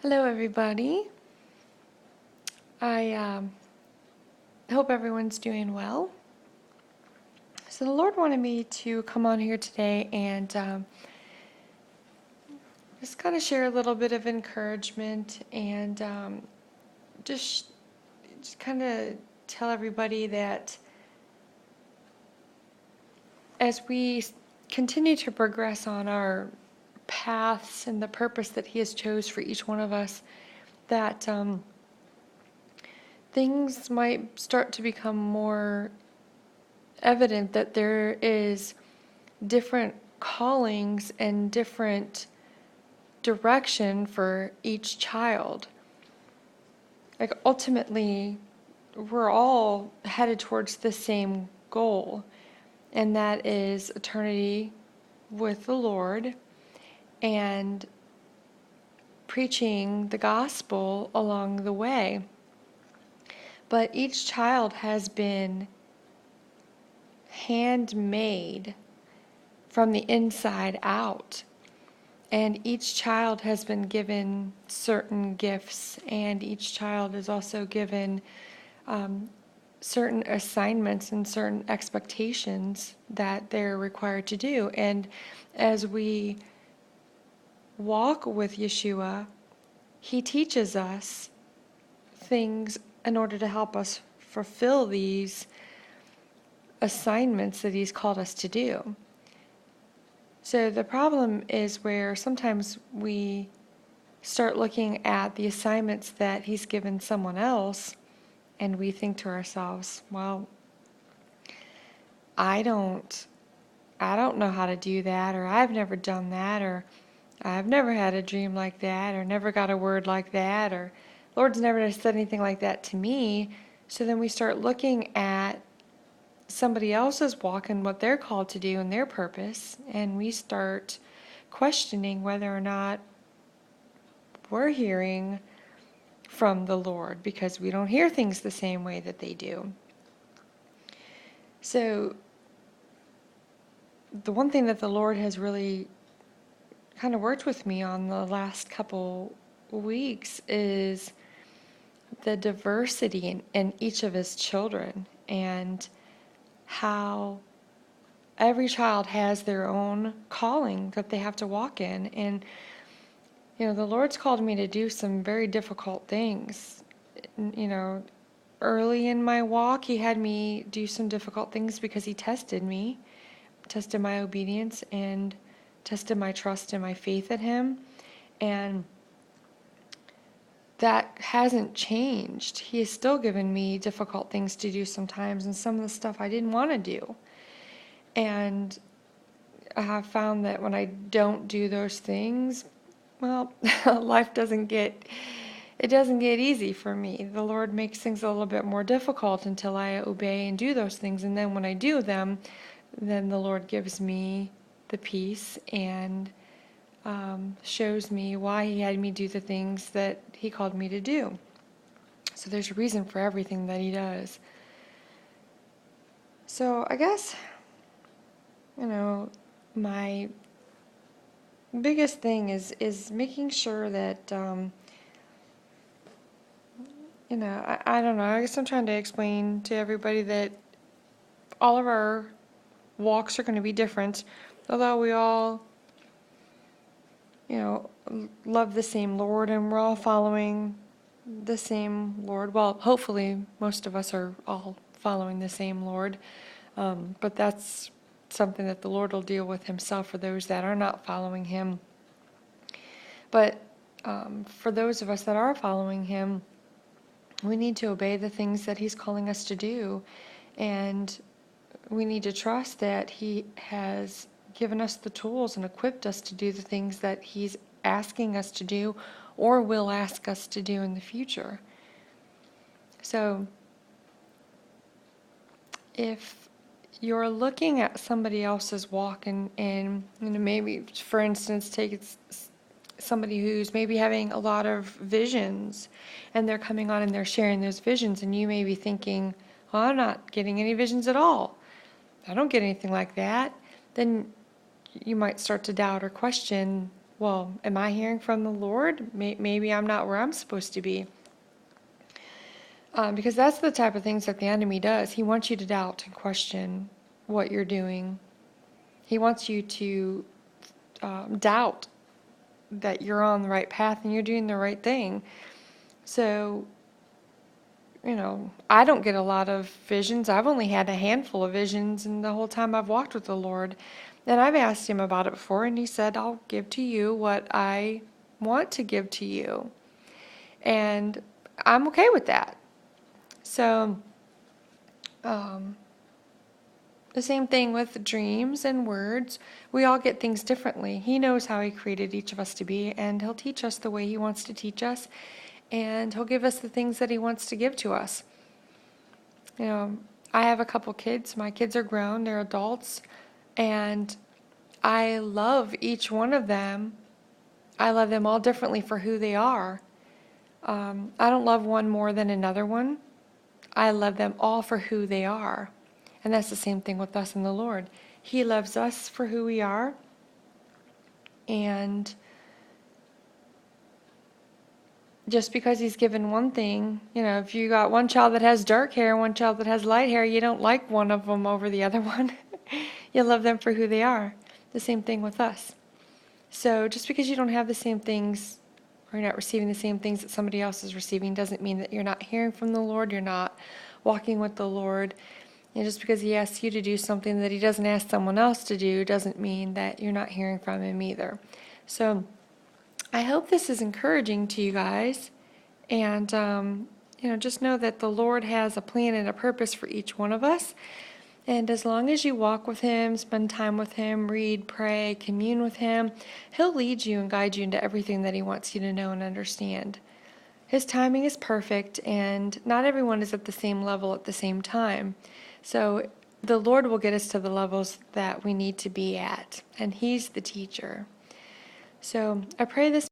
Hello, everybody. I hope everyone's doing well. So, the Lord wanted me to come on here today and just kind of share a little bit of encouragement and just, just kind of tell everybody that as we continue to progress on our paths and the purpose that He has chose for each one of us, that things might start to become more evident that there is different callings and different direction for each child. Like ultimately, we're all headed towards the same goal, and that is eternity with the Lord and preaching the gospel along the way. But each child has been handmade from the inside out. And each child has been given certain gifts, and each child is also given certain assignments and certain expectations that they're required to do. And as we walk with Yeshua, He teaches us things in order to help us fulfill these assignments that He's called us to do. So the problem is where sometimes we start looking at the assignments that He's given someone else, and we think to ourselves, well, I don't know how to do that, or I've never done that, or I've never had a dream like that, or never got a word like that, or Lord's never said anything like that to me. So then we start looking at somebody else's walk and what they're called to do and their purpose, and we start questioning whether or not we're hearing from the Lord because we don't hear things the same way that they do. So the one thing that the Lord has really kind of worked with me on the last couple weeks is the diversity in each of His children, and how every child has their own calling that they have to walk in. And the Lord's called me to do some very difficult things. Early in my walk, He had me do some difficult things because He tested me, tested my obedience, and tested my trust and my faith in Him. And that hasn't changed. He has still given me difficult things to do sometimes, and some of the stuff I didn't want to do. And I have found that when I don't do those things, well, life doesn't get easy for me. The Lord makes things a little bit more difficult until I obey and do those things. And then when I do them, then the Lord gives me the peace and shows me why He had me do the things that He called me to do. So there's a reason for everything that He does. So I guess, my biggest thing is making sure that, I don't know, I guess I'm trying to explain to everybody that all of our walks are going to be different, although we all love the same Lord, and we're all following the same Lord. Well, hopefully most of us are all following the same Lord, but that's something that the Lord will deal with Himself for those that are not following Him. But for those of us that are following Him, we need to obey the things that He's calling us to do, and we need to trust that He has given us the tools and equipped us to do the things that He's asking us to do or will ask us to do in the future. So if you're looking at somebody else's walk and maybe, for instance, take somebody who's maybe having a lot of visions, and they're coming on and they're sharing those visions, and you may be thinking, well, I'm not getting any visions at all. I don't get anything like that. Then you might start to doubt or question well, am I hearing from the Lord? Maybe I'm not where I'm supposed to be. Because that's the type of things that the enemy does. He wants you to doubt and question what you're doing. He wants you to doubt that you're on the right path and you're doing the right thing. So, I don't get a lot of visions. I've only had a handful of visions in the whole time I've walked with the Lord. And I've asked him about it before, and he said, I'll give to you what I want to give to you. And I'm okay with that. So, the same thing with dreams and words. We all get things differently. He knows how he created each of us to be, and he'll teach us the way he wants to teach us, and he'll give us the things that he wants to give to us. I have a couple kids. My kids are grown, they're adults, and I love each one of them. I love them all differently for who they are. I don't love one more than another one. I love them all for who they are. And that's the same thing with us and the Lord. He loves us for who we are. And just because he's given one thing, if you got one child that has dark hair and one child that has light hair, you don't like one of them over the other one. You love them for who they are. The same thing with us. So just because you don't have the same things, or you're not receiving the same things that somebody else is receiving, doesn't mean that you're not hearing from the Lord, you're not walking with the Lord. And just because he asks you to do something that he doesn't ask someone else to do doesn't mean that you're not hearing from him either. So I hope this is encouraging to you guys. And, just know that the Lord has a plan and a purpose for each one of us. And as long as you walk with him, spend time with him, read, pray, commune with him, he'll lead you and guide you into everything that he wants you to know and understand. His timing is perfect, and not everyone is at the same level at the same time. So the Lord will get us to the levels that we need to be at, and he's the teacher. So I pray this